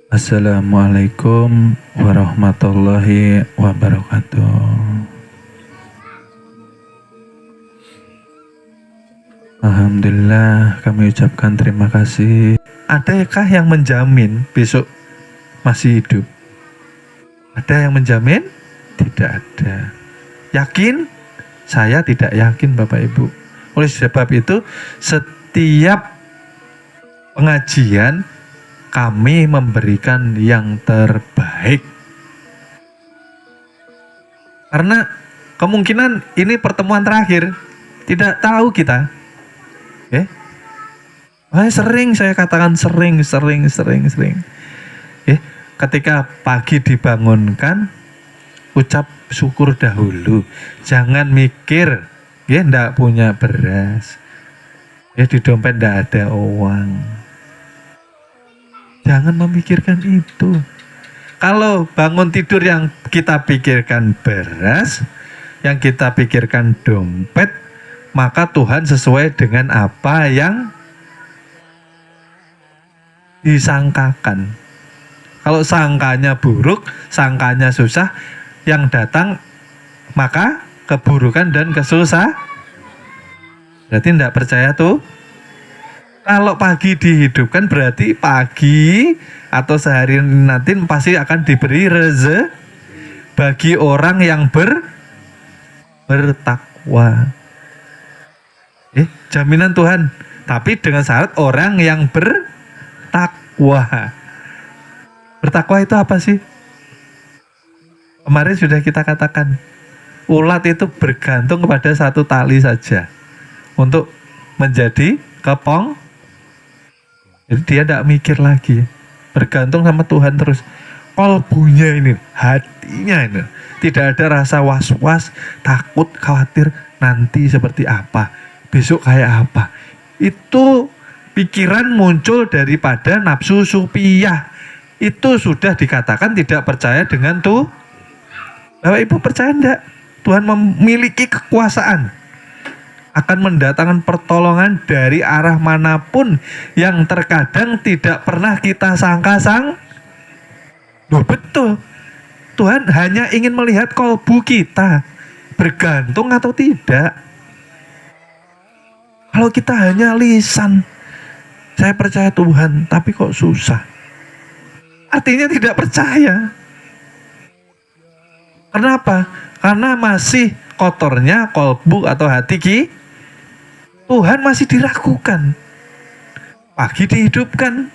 Assalamualaikum warahmatullahi wabarakatuh. Alhamdulillah, kami ucapkan terima kasih. Adakah yang menjamin besok masih hidup? Ada yang menjamin? Tidak ada. Yakin? Saya tidak yakin, Bapak Ibu. Oleh sebab itu, setiap pengajian kami memberikan yang terbaik. Karena kemungkinan ini pertemuan terakhir. Tidak tahu kita. Sering saya katakan sering. Ketika pagi dibangunkan, ucap syukur dahulu. Jangan mikir, ndak punya beras. Di dompet ndak ada uang. Jangan memikirkan itu. Kalau bangun tidur yang kita pikirkan beras, yang kita pikirkan dompet, maka Tuhan sesuai dengan apa yang disangkakan. Kalau sangkanya buruk, sangkanya susah, yang datang maka keburukan dan kesusahan. Berarti tidak percaya tuh. Kalau pagi dihidupkan berarti pagi atau sehari nanti pasti akan diberi rezeki bagi orang yang bertakwa. Jaminan Tuhan. Tapi dengan syarat orang yang bertakwa. Bertakwa itu apa sih? Kemarin sudah kita katakan. Ulat itu bergantung kepada satu tali saja. Untuk menjadi kepong. Jadi dia tidak mikir lagi. Bergantung sama Tuhan terus. Kolbunya ini, hatinya ini. Tidak ada rasa was-was, takut, khawatir nanti seperti apa. Besok kayak apa. Itu pikiran muncul daripada nafsu supiyah. Itu sudah dikatakan tidak percaya dengan Tuhan. Bapak Ibu percaya enggak? Tuhan memiliki kekuasaan. Akan mendatangkan pertolongan dari arah manapun yang terkadang tidak pernah kita sangka-sangka. Loh betul. Tuhan hanya ingin melihat kolbu kita. Bergantung atau tidak. Kalau kita hanya lisan, saya percaya Tuhan, tapi kok susah. Artinya tidak percaya. Kenapa? Karena masih kotornya kolbu atau hati kita. Tuhan masih diragukan. Pagi dihidupkan.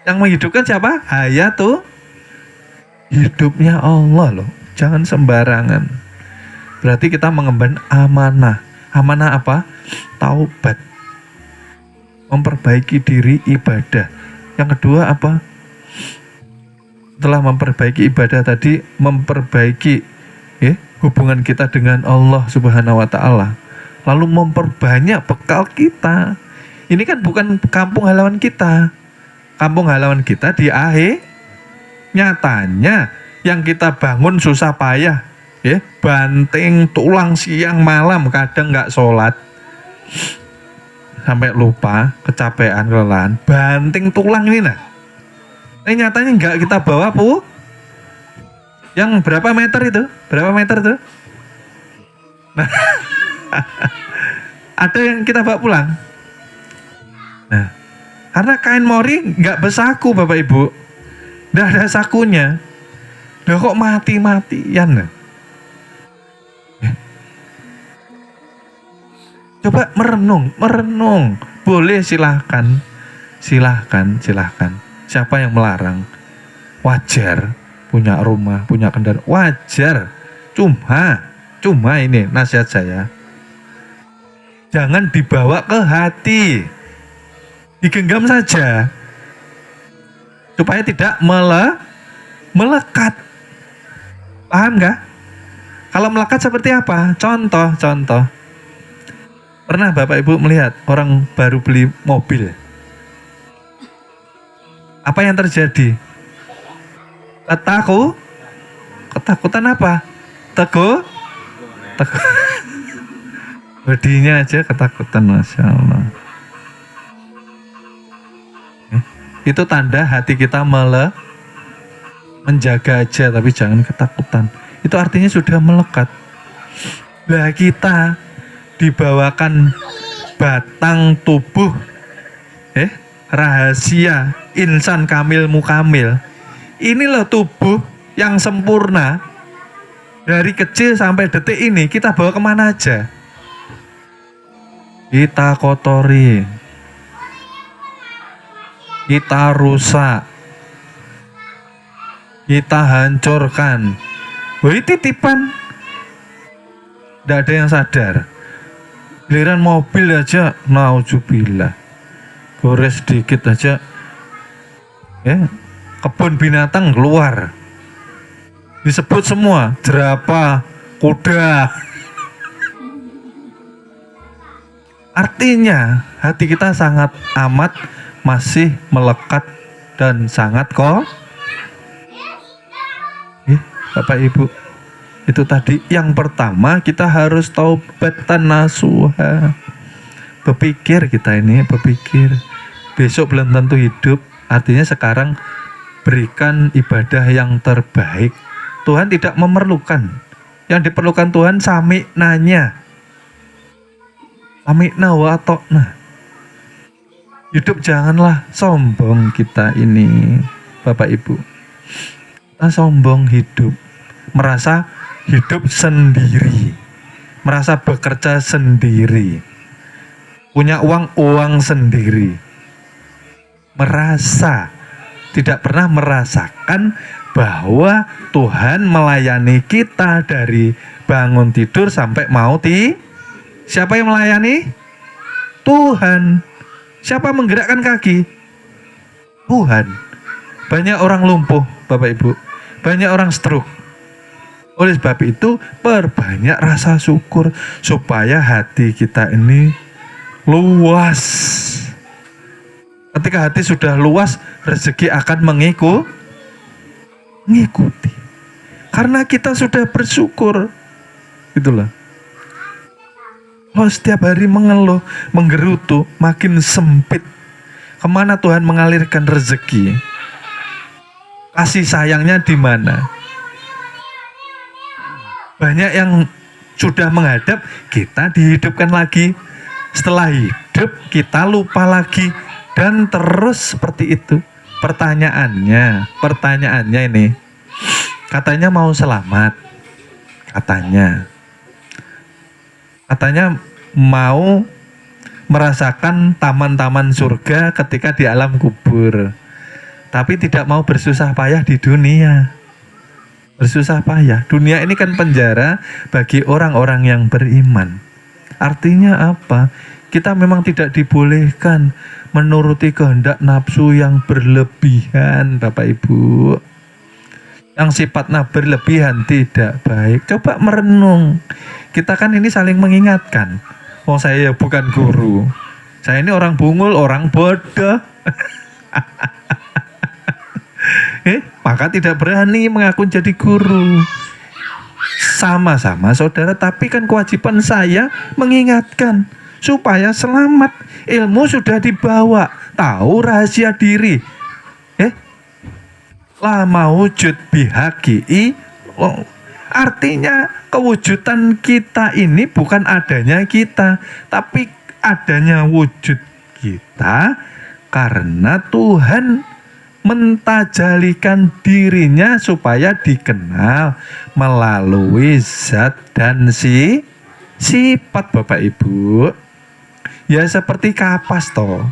Yang menghidupkan siapa? Hayatul. Hidupnya Allah loh. Jangan sembarangan. Berarti kita mengemban amanah. Amanah apa? Taubat. Memperbaiki diri ibadah. Yang kedua apa? Setelah memperbaiki ibadah tadi, memperbaiki hubungan kita dengan Allah Subhanahu wa Ta'ala. Lalu memperbanyak bekal kita. Ini kan bukan kampung halaman kita. Kampung halaman kita di akhir. Nyatanya yang kita bangun susah payah. Banting tulang siang malam. Kadang gak sholat. Sampai lupa, kecapean, kelelahan. Banting tulang ini nah. Ini nyatanya gak kita bawa Yang berapa meter itu? Berapa meter itu? Nah, ada yang kita bawa pulang. Nah, karena kain mori nggak bersaku Bapak Ibu, nggak ada sakunya. Nah kok mati-matian? Coba merenung. Boleh silahkan. Siapa yang melarang? Wajar. Punya rumah, punya kendaraan, wajar. Cuma ini nasihat saya. Jangan dibawa ke hati. Digenggam saja. Supaya tidak melekat. Paham gak? Kalau melekat seperti apa? Contoh. Pernah Bapak Ibu melihat orang baru beli mobil? Apa yang terjadi? Ketakutan apa? Teguh. Bodinya aja ketakutan, Masya Allah. Itu tanda hati kita menjaga aja, tapi jangan ketakutan. Itu artinya sudah melekat. Lah kita dibawakan batang tubuh rahasia insan kamil mukamil. Ini loh tubuh yang sempurna. Dari kecil sampai detik ini kita bawa kemana aja? Kita kotori, kita rusak, kita hancurkan. Wih, titipan. Tidak ada yang sadar. Giliran mobil aja, nauzubillah, gores sedikit aja, kebun binatang keluar, disebut semua jerapah, kuda. Artinya hati kita sangat amat masih melekat dan sangat Bapak Ibu, itu tadi yang pertama, kita harus taubatan nasuha. Berpikir kita ini, berpikir besok belum tentu hidup. Artinya sekarang berikan ibadah yang terbaik. Tuhan tidak memerlukan. Yang diperlukan Tuhan sami'nanya, sami'na wa atokna. Hidup janganlah sombong kita ini, Bapak Ibu. Kita sombong hidup, merasa hidup sendiri, merasa bekerja sendiri, punya uang sendiri, merasa tidak pernah merasakan bahwa Tuhan melayani kita dari bangun tidur sampai mau siapa yang melayani? Tuhan. Siapa menggerakkan kaki? Tuhan. Banyak orang lumpuh, Bapak Ibu, banyak orang stroke. Oleh sebab itu, perbanyak rasa syukur supaya hati kita ini luas. Ketika hati sudah luas, rezeki akan mengikuti. Karena kita sudah bersyukur. Itulah. Oh, setiap hari mengeluh, menggerutu, makin sempit. Kemana Tuhan mengalirkan rezeki? Kasih sayangnya di mana? Banyak yang sudah menghadap, kita dihidupkan lagi. Setelah hidup, kita lupa lagi. Dan terus seperti itu. Pertanyaannya ini, katanya mau selamat. Katanya mau merasakan taman-taman surga ketika di alam kubur. Tapi tidak mau bersusah payah di dunia. Bersusah payah. Dunia ini kan penjara bagi orang-orang yang beriman. Artinya apa? Kita memang tidak dibolehkan menuruti kehendak nafsu yang berlebihan, Bapak Ibu. Yang sifatnya berlebihan tidak baik. Coba merenung. Kita kan ini saling mengingatkan. Oh, saya bukan guru. Saya ini orang bungul, orang bodoh. Maka tidak berani mengaku jadi guru. Sama-sama saudara, tapi kan kewajiban saya mengingatkan supaya selamat. Ilmu sudah dibawa, tahu rahasia diri. La mawujud bihaqi. Artinya kewujudan kita ini bukan adanya kita, tapi adanya wujud kita karena Tuhan mentajalikan dirinya supaya dikenal melalui zat dan sifat, Bapak Ibu. Ya seperti kapas toh.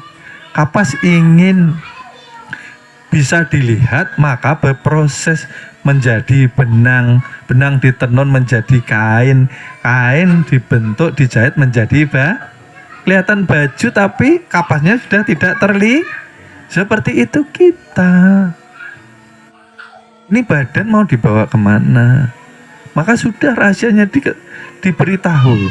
Kapas ingin bisa dilihat, maka berproses menjadi benang, benang ditenun menjadi kain, kain dibentuk, dijahit menjadi kelihatan baju, tapi kapasnya sudah tidak terlihat. Seperti itu kita. Ini badan mau dibawa kemana? Maka sudah rahasianya diberitahu.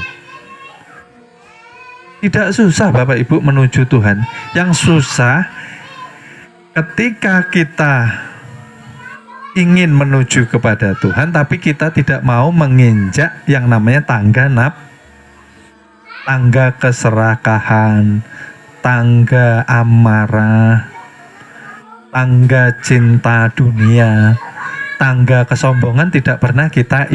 Tidak susah Bapak Ibu menuju Tuhan. Yang susah ketika kita ingin menuju kepada Tuhan, tapi kita tidak mau menginjak yang namanya tangga keserakahan, tangga amarah, tangga cinta dunia, tangga kesombongan tidak pernah kita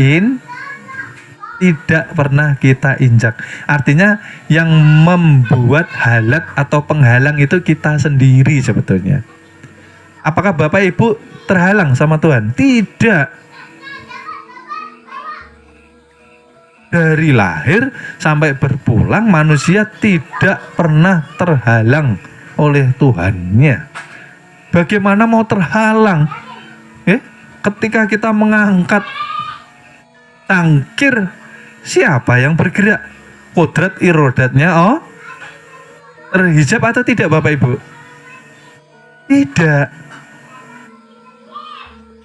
injak. Artinya yang membuat halat atau penghalang itu kita sendiri sebetulnya. Apakah Bapak Ibu terhalang sama Tuhan? Tidak. Dari lahir sampai berpulang manusia tidak pernah terhalang oleh Tuhannya. Bagaimana mau terhalang? Ketika kita mengangkat tangkir, siapa yang bergerak? Kodrat irodatnya terhijab atau tidak Bapak Ibu? Tidak.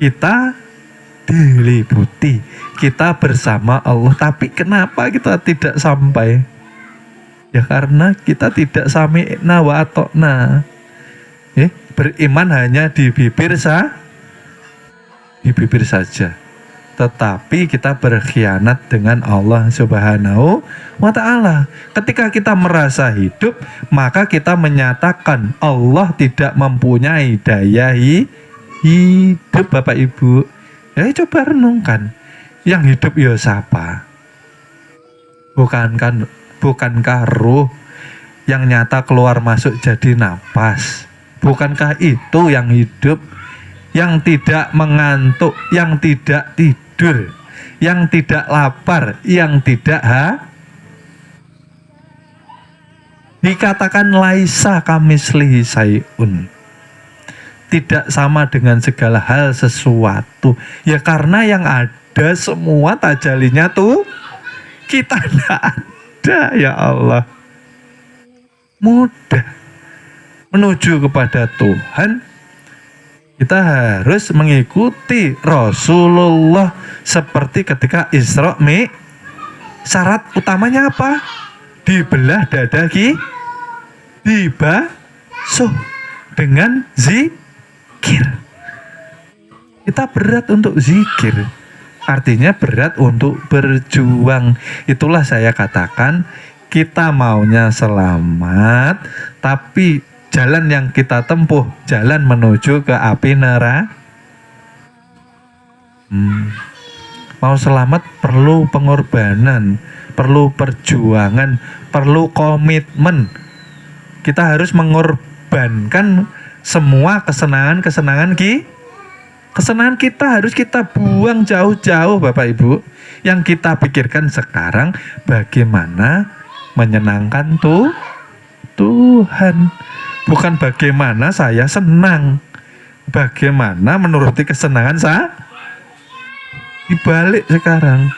Kita diliputi, kita bersama Allah, tapi kenapa kita tidak sampai? Ya karena kita tidak sami'na wa atokna. Beriman hanya di bibir saja, tetapi kita berkhianat dengan Allah Subhanahu wa Ta'ala. Ketika kita merasa hidup, maka kita menyatakan Allah tidak mempunyai daya hidup. Bapak Ibu, coba renungkan, yang hidup ya siapa? Bukankah ruh yang nyata keluar masuk jadi napas? Bukankah itu yang hidup, yang tidak mengantuk, yang tidak tidur, yang tidak lapar, yang tidak dikatakan laisa kamislihi sayun, tidak sama dengan segala hal sesuatu. Ya karena yang ada semua tajalinya tuh kita tidak ada. Ya Allah, mudah menuju kepada Tuhan. Kita harus mengikuti Rasulullah seperti ketika Isra Mi. Syarat utamanya apa? Dibelah dada dibasuh dengan zikir. Kita berat untuk zikir, artinya berat untuk berjuang. Itulah saya katakan, kita maunya selamat, tapi jalan yang kita tempuh, jalan menuju ke api neraka. Mau selamat perlu pengorbanan, perlu perjuangan, perlu komitmen. Kita harus mengorbankan semua kesenangan kita harus kita buang jauh-jauh Bapak Ibu. Yang kita pikirkan sekarang bagaimana menyenangkan Tuhan. Bukan bagaimana saya senang, bagaimana menuruti kesenangan saya. Dibalik sekarang,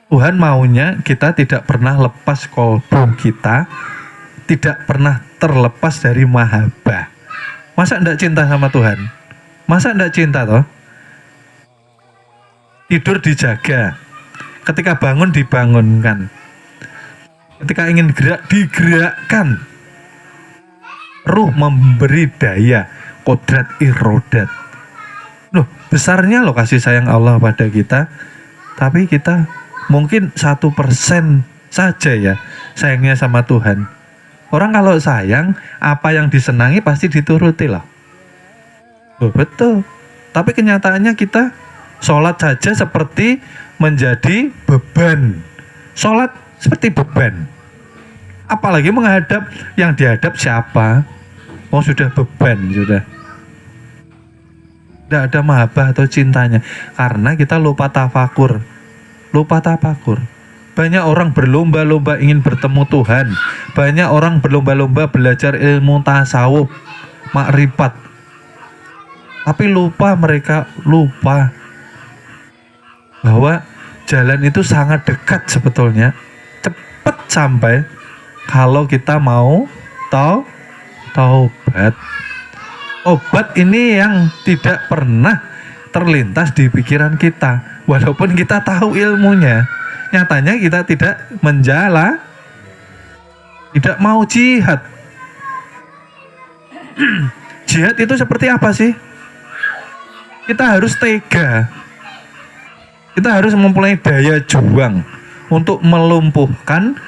Tuhan maunya kita tidak pernah lepas kolbu kita, tidak pernah terlepas dari mahabbah. Masa enggak cinta sama Tuhan? Masa enggak cinta toh? Tidur dijaga, ketika bangun dibangunkan, ketika ingin gerak digerakkan. Ruh memberi daya, kodrat irodat. Besarnya loh kasih sayang Allah pada kita. Tapi kita mungkin 1% saja ya sayangnya sama Tuhan. Orang kalau sayang, apa yang disenangi pasti dituruti lah. Betul. Tapi kenyataannya kita sholat saja seperti menjadi beban. Sholat seperti beban. Apalagi menghadap, yang dihadap siapa? Sudah beban, sudah. Tidak ada mahabbah atau cintanya. Karena kita lupa tafakur. Banyak orang berlomba-lomba ingin bertemu Tuhan. Banyak orang berlomba-lomba belajar ilmu tasawuf, makrifat. Tapi mereka lupa bahwa jalan itu sangat dekat sebetulnya. Cepat sampai kalau kita mau taubat. Obat ini yang tidak pernah terlintas di pikiran kita. Walaupun kita tahu ilmunya, nyatanya kita tidak tidak mau jihad. Jihad itu seperti apa sih? Kita harus tega. Kita harus mempunyai daya juang untuk melumpuhkan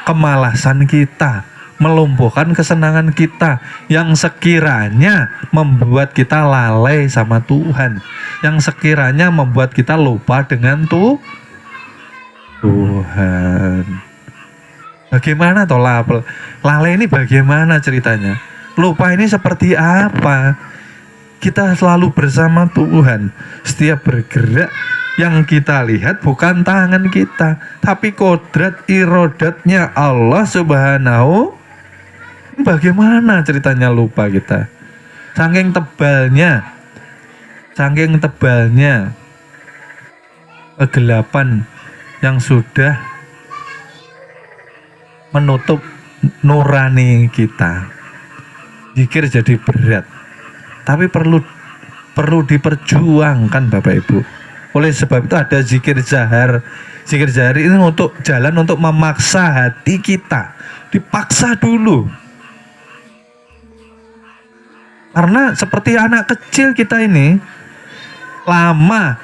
kemalasan kita, melumpuhkan kesenangan kita yang sekiranya membuat kita lalai sama Tuhan, yang sekiranya membuat kita lupa dengan Tuhan. Bagaimana toh lalai ini, bagaimana ceritanya? Lupa ini seperti apa? Kita selalu bersama Tuhan. Setiap bergerak yang kita lihat bukan tangan kita, tapi kodrat irodatnya Allah Subhanahu. Bagaimana ceritanya lupa kita? Saking tebalnya kegelapan yang sudah menutup nurani kita. Zikir jadi berat, tapi perlu diperjuangkan Bapak Ibu. Oleh sebab itu ada zikir jahar. Zikir jahar ini untuk jalan untuk memaksa hati kita. Dipaksa dulu. Karena seperti anak kecil kita ini, lama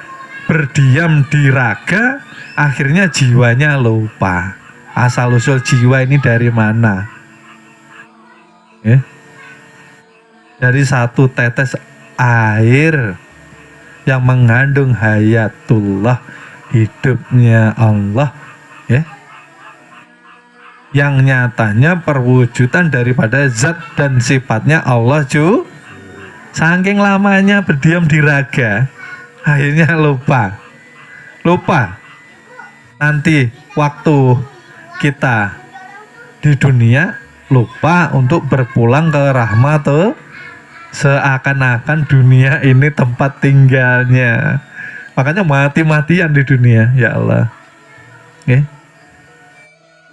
berdiam di raga, akhirnya jiwanya lupa. Asal usul jiwa ini dari mana? Dari satu tetes air yang mengandung hayatullah, hidupnya Allah, yang nyatanya perwujudan daripada zat dan sifatnya Allah juga. Saking lamanya berdiam di raga, akhirnya lupa. Nanti waktu kita di dunia lupa untuk berpulang ke rahmat, seakan-akan dunia ini tempat tinggalnya. Makanya mati-matian di dunia, ya Allah.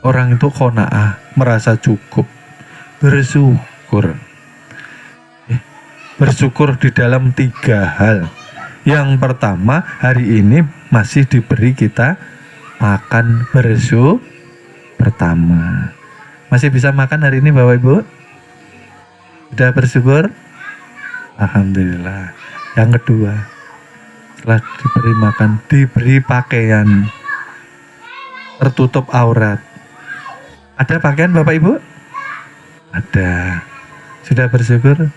Orang itu qanaah, merasa cukup, bersyukur. Bersyukur di dalam 3 hal. Yang pertama, hari ini masih diberi kita makan bersyukur. Pertama, masih bisa makan hari ini Bapak Ibu? Sudah bersyukur? Alhamdulillah. Yang kedua, setelah diberi makan, diberi pakaian, tertutup aurat. Ada pakaian Bapak Ibu? Ada. Sudah bersyukur?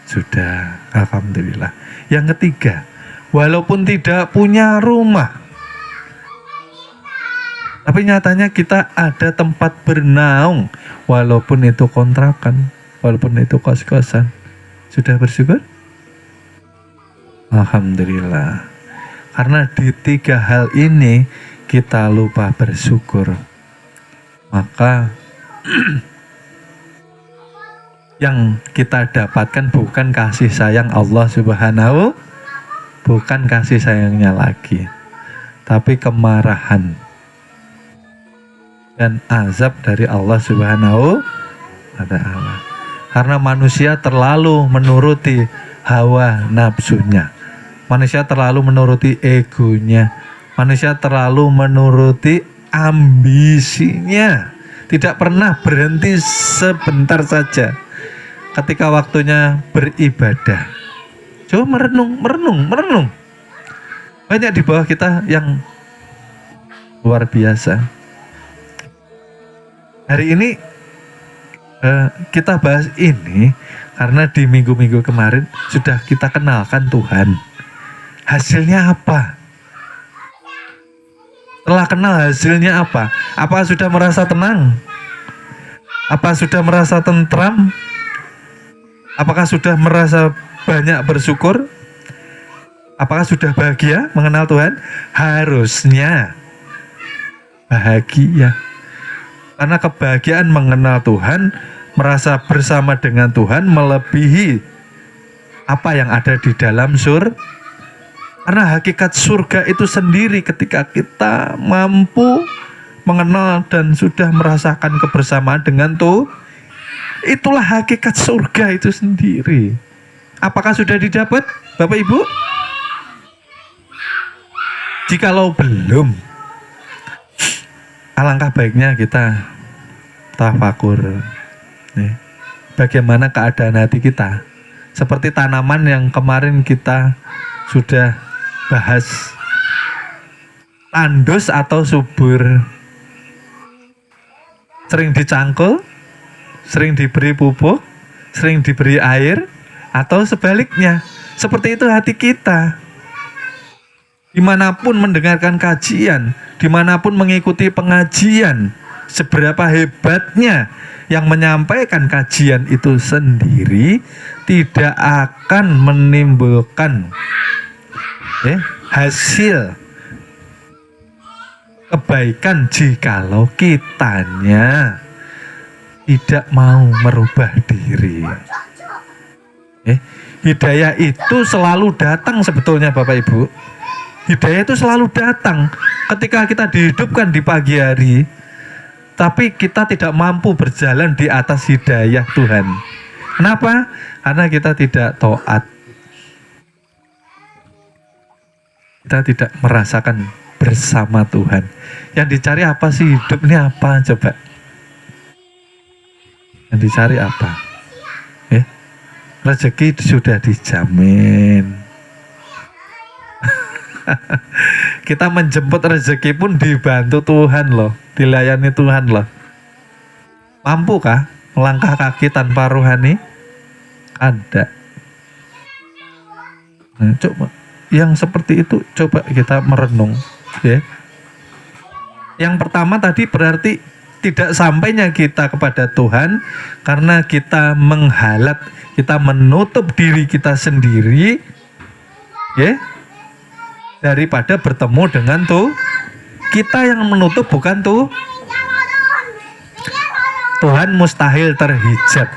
Sudah. Alhamdulillah. Yang ketiga, walaupun tidak punya rumah, tapi nyatanya kita ada tempat bernaung, walaupun itu kontrakan, walaupun itu kos-kosan. Sudah bersyukur? Alhamdulillah. Karena di 3 hal ini kita lupa bersyukur, maka yang kita dapatkan bukan kasih sayang Allah Subhanahu, bukan kasih sayangnya lagi, tapi kemarahan dan azab dari Allah Subhanahu wa ta'ala. Karena manusia terlalu menuruti hawa nafsunya, manusia terlalu menuruti egonya, manusia terlalu menuruti ambisinya, tidak pernah berhenti sebentar saja ketika waktunya beribadah. Coba merenung. Banyak di bawah kita yang luar biasa. Hari ini kita bahas ini karena di minggu-minggu kemarin sudah kita kenalkan Tuhan. Hasilnya apa? Setelah kenal, hasilnya apa? Apa sudah merasa tenang? Apa sudah merasa tentram? Apakah sudah merasa banyak bersyukur? Apakah sudah bahagia mengenal Tuhan? Harusnya bahagia. Karena kebahagiaan mengenal Tuhan, merasa bersama dengan Tuhan, melebihi apa yang ada di dalam surga. Karena hakikat surga itu sendiri ketika kita mampu mengenal dan sudah merasakan kebersamaan dengan Tuhan. Itulah hakikat surga itu sendiri. Apakah sudah didapat Bapak Ibu? Jikalau belum, alangkah baiknya kita tafakur. Bagaimana keadaan hati kita? Seperti tanaman yang kemarin kita sudah bahas. Tandus atau subur? Sering dicangkul sering diberi pupuk, sering diberi air, atau sebaliknya. Seperti itu hati kita. Dimanapun mendengarkan kajian, dimanapun mengikuti pengajian, seberapa hebatnya yang menyampaikan kajian itu sendiri tidak akan menimbulkan hasil kebaikan jikalau kitanya tidak mau merubah diri. Hidayah itu selalu datang sebetulnya Bapak Ibu. Hidayah itu selalu datang ketika kita dihidupkan di pagi hari, tapi kita tidak mampu berjalan di atas hidayah Tuhan. Kenapa? Karena kita tidak taat. Kita tidak merasakan bersama Tuhan. Yang dicari apa sih? Hidup ini apa? Coba. Yang dicari apa? Rezeki sudah dijamin. Kita menjemput rezeki pun dibantu Tuhan loh, dilayani Tuhan loh. Mampukah melangkah kaki tanpa rohani? Ada. Nah, coba yang seperti itu coba kita merenung, ya. Yang pertama tadi berarti tidak sampainya kita kepada Tuhan karena kita menghalat, kita menutup diri kita sendiri, ya. Daripada bertemu dengan kita yang menutup, bukan Tuhan mustahil terhijab.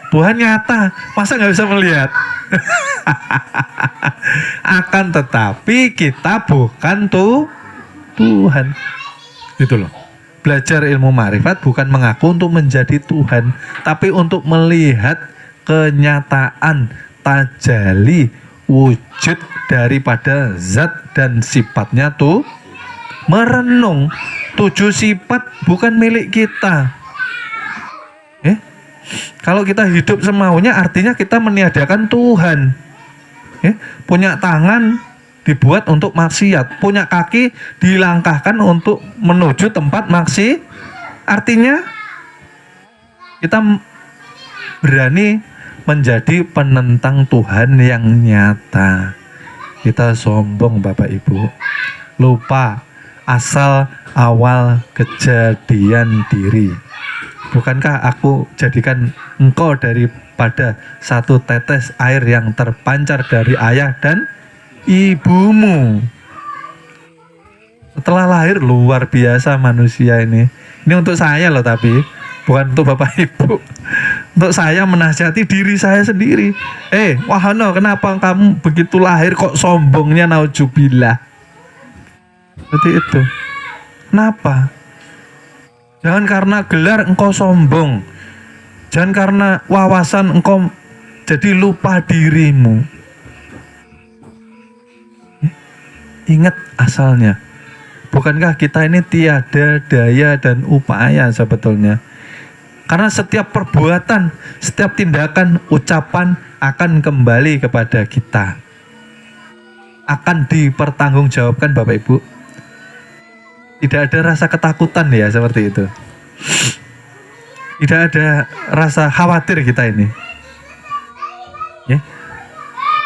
Tuhan nyata, masa nggak bisa melihat? Akan tetapi kita bukan Tuhan. Gitu loh. Belajar ilmu ma'rifat bukan mengaku untuk menjadi Tuhan, tapi untuk melihat kenyataan tajalli wujud daripada zat dan sifatnya merenung 7 sifat bukan milik kita. Kalau kita hidup semaunya artinya kita meniadakan Tuhan. Punya tangan dibuat untuk maksiat, punya kaki dilangkahkan untuk menuju tempat maksiat. Artinya kita berani menjadi penentang Tuhan yang nyata. Kita sombong Bapak Ibu, lupa asal awal kejadian diri. Bukankah aku jadikan engkau daripada satu tetes air yang terpancar dari ayah dan ibumu? Setelah lahir luar biasa manusia ini. Ini untuk saya loh, tapi bukan untuk Bapak Ibu. Untuk saya menasihati diri saya sendiri. Wahana, kenapa kamu begitu lahir kok sombongnya, naujubillah. Seperti itu. Kenapa? Jangan karena gelar engkau sombong. Jangan karena wawasan engkau jadi lupa dirimu. Ingat asalnya. Bukankah kita ini tiada daya dan upaya sebetulnya? Karena setiap perbuatan, setiap tindakan, ucapan akan kembali kepada kita. Akan dipertanggungjawabkan Bapak Ibu. Tidak ada rasa ketakutan ya seperti itu. Tidak ada rasa khawatir kita ini.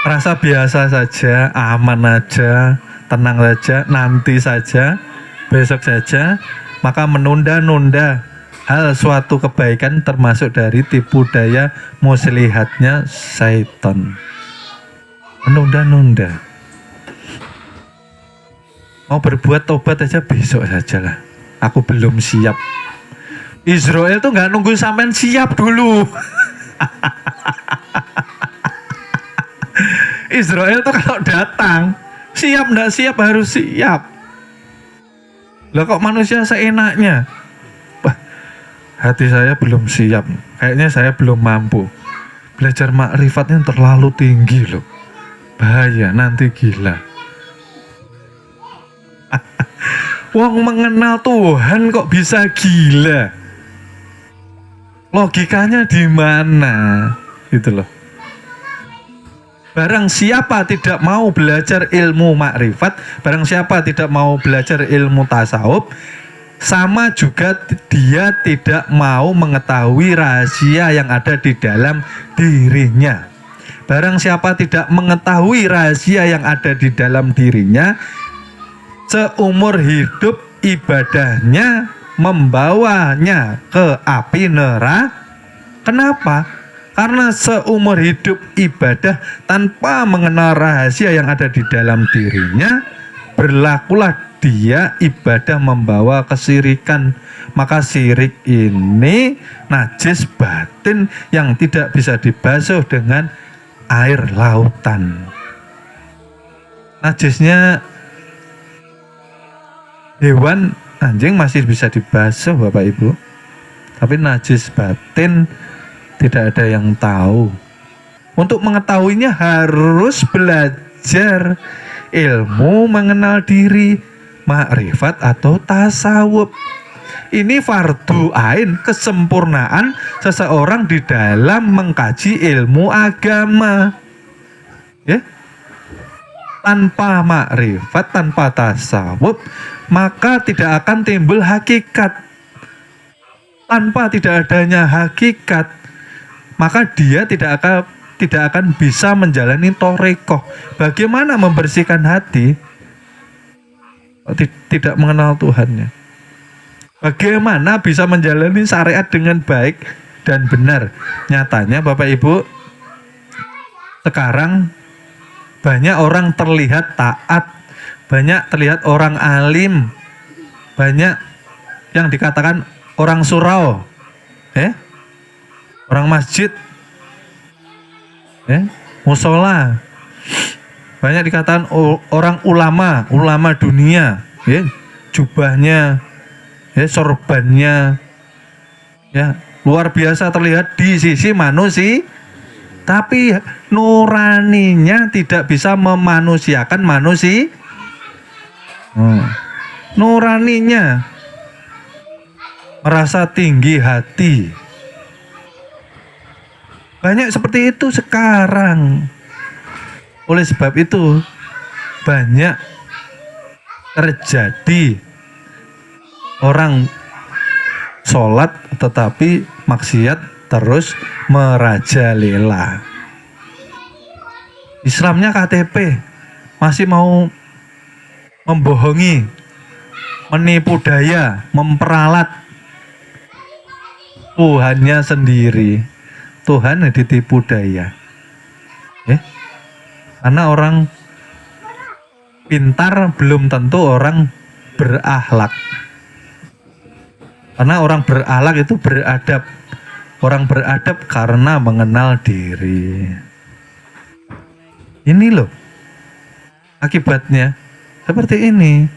Rasa biasa saja, aman aja, tenang saja, nanti saja, besok saja. Maka menunda-nunda hal suatu kebaikan termasuk dari tipu daya muslihatnya syaitan. Menunda-nunda. Mau berbuat tobat aja besok sajalah. Aku belum siap. Israel tuh nggak nunggu sampean siap dulu. Israel tuh kalau datang siap nggak siap harus siap. Lah kok manusia seenaknya? Hati saya belum siap, kayaknya saya belum mampu. Belajar makrifat ini terlalu tinggi loh, bahaya, nanti gila. Wong mengenal Tuhan kok bisa gila? Logikanya di mana? Gitu loh. Barang siapa tidak mau belajar ilmu makrifat, barang siapa tidak mau belajar ilmu tasawuf, sama juga dia tidak mau mengetahui rahasia yang ada di dalam dirinya. Barang siapa tidak mengetahui rahasia yang ada di dalam dirinya, seumur hidup ibadahnya membawanya ke api neraka. Kenapa? Karena seumur hidup ibadah tanpa mengenal rahasia yang ada di dalam dirinya, berlakulah dia ibadah membawa kesirikan. Maka sirik ini najis batin yang tidak bisa dibasuh dengan air lautan. Najisnya hewan, anjing masih bisa dibasuh Bapak Ibu, tapi najis batin tidak ada yang tahu. Untuk mengetahuinya harus belajar ilmu mengenal diri, makrifat atau tasawuf. Ini fardu ain, kesempurnaan seseorang di dalam mengkaji ilmu agama. Ya? Tanpa makrifat, tanpa tasawuf, maka tidak akan timbul hakikat. Tanpa tidak adanya hakikat, maka dia tidak akan bisa menjalani thariqah. Bagaimana membersihkan hati? Tidak mengenal Tuhannya. Bagaimana bisa menjalani syariat dengan baik dan benar? Nyatanya Bapak Ibu, sekarang banyak orang terlihat taat, banyak terlihat orang alim, banyak yang dikatakan orang surau, orang masjid, musola, banyak dikatakan orang ulama dunia, jubahnya, sorbannya, luar biasa terlihat di sisi manusia, tapi nuraninya tidak bisa memanusiakan manusia. Nuraninya merasa tinggi hati. Banyak seperti itu sekarang. Oleh sebab itu banyak terjadi orang sholat tetapi maksiat terus merajalela. Islamnya KTP, masih mau membohongi, menipu daya, memperalat Tuhannya sendiri. Tuhan ditipu daya. Karena orang pintar belum tentu orang berakhlak. Karena orang berakhlak itu beradab. Orang beradab karena mengenal diri. Ini loh akibatnya seperti ini.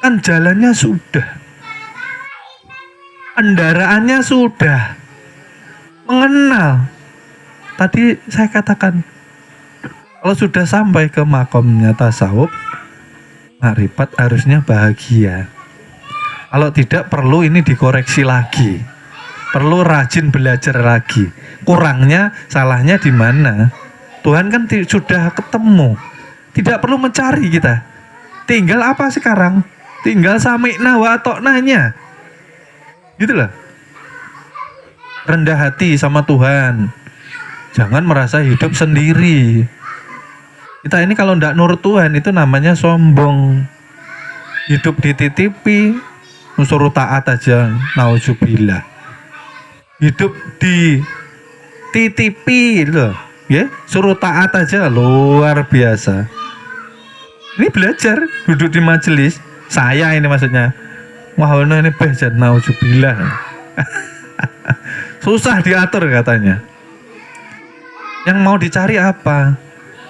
Kan jalannya sudah, kendaraannya sudah, mengenal. Tadi saya katakan, kalau sudah sampai ke makomnya tasawuf, makrifat harusnya bahagia. Kalau tidak, perlu ini dikoreksi lagi, perlu rajin belajar lagi. Kurangnya, salahnya di mana? Tuhan kan sudah ketemu, tidak perlu mencari kita. Tinggal apa sekarang? Tinggal sami'na wa atoknanya, gitu loh. Rendah hati sama Tuhan. Jangan merasa hidup sendiri. Kita ini kalau tidak nurut Tuhan itu namanya sombong. Hidup dititipi, suruh taat aja, nauzubillah. Hidup dititipi loh, suruh taat aja, luar biasa. Ini belajar, duduk di majelis, saya ini maksudnya. Wah, ini belajar, nauzubillah. Susah diatur katanya. Yang mau dicari apa?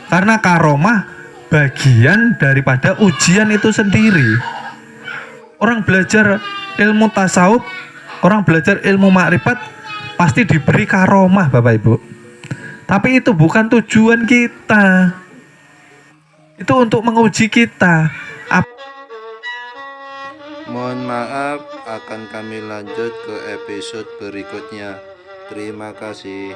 Karena karomah bagian daripada ujian itu sendiri. Orang belajar ilmu tasawuf, orang belajar ilmu makrifat pasti diberi karomah Bapak Ibu. Tapi itu bukan tujuan kita. Itu untuk menguji kita. Mohon maaf, akan kami lanjut ke episode berikutnya. Terima kasih.